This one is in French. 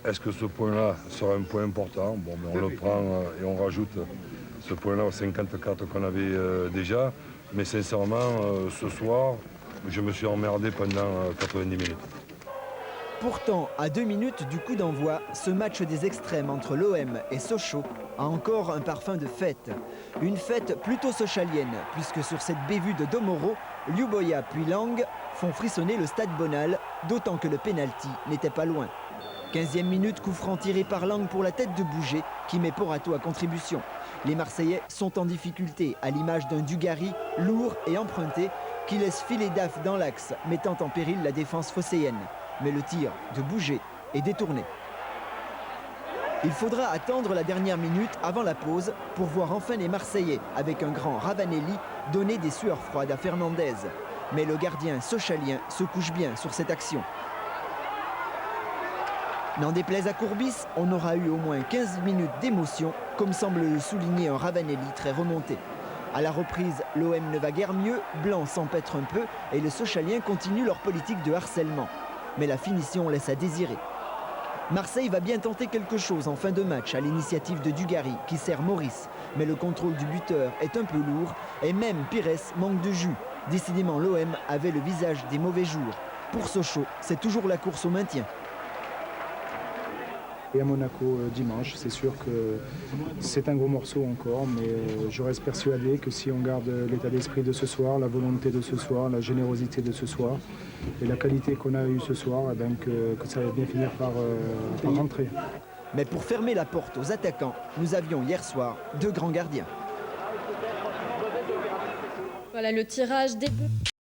Est-ce que ce point-là sera un point important? Bon, mais on le prend et on rajoute ce point-là aux 54 qu'on avait déjà. Mais sincèrement, ce soir, je me suis emmerdé pendant 90 minutes. Pourtant, à 2 minutes du coup d'envoi, ce match des extrêmes entre l'OM et Sochaux a encore un parfum de fête. Une fête plutôt sochalienne, puisque sur cette bévue de Domoro, Liuboya puis Lang font frissonner le stade Bonal, d'autant que le pénalty n'était pas loin. 15e minute, coup franc tiré par Lang pour la tête de Bouger, qui met Porato à contribution. Les Marseillais sont en difficulté, à l'image d'un Dugarry lourd et emprunté, qui laisse filer Daf dans l'axe, mettant en péril la défense phocéenne. Mais le tir de Bouger est détourné. Il faudra attendre la dernière minute avant la pause pour voir enfin les Marseillais, avec un grand Ravanelli, donner des sueurs froides à Fernandez. Mais le gardien sochalien se couche bien sur cette action. N'en déplaise à Courbis, on aura eu au moins 15 minutes d'émotion, comme semble le souligner un Ravanelli très remonté. À la reprise, l'OM ne va guère mieux, Blanc s'empêtre un peu et les Sochaliens continuent leur politique de harcèlement. Mais la finition laisse à désirer. Marseille va bien tenter quelque chose en fin de match à l'initiative de Dugarry qui sert Maurice. Mais le contrôle du buteur est un peu lourd et même Pires manque de jus. Décidément, l'OM avait le visage des mauvais jours. Pour Sochaux, c'est toujours la course au maintien. Et à Monaco dimanche, c'est sûr que c'est un gros morceau encore, mais je reste persuadé que si on garde l'état d'esprit de ce soir, la volonté de ce soir, la générosité de ce soir et la qualité qu'on a eue ce soir, eh bien, que ça va bien finir par rentrer. Mais pour fermer la porte aux attaquants, nous avions hier soir 2 grands gardiens. Voilà le tirage des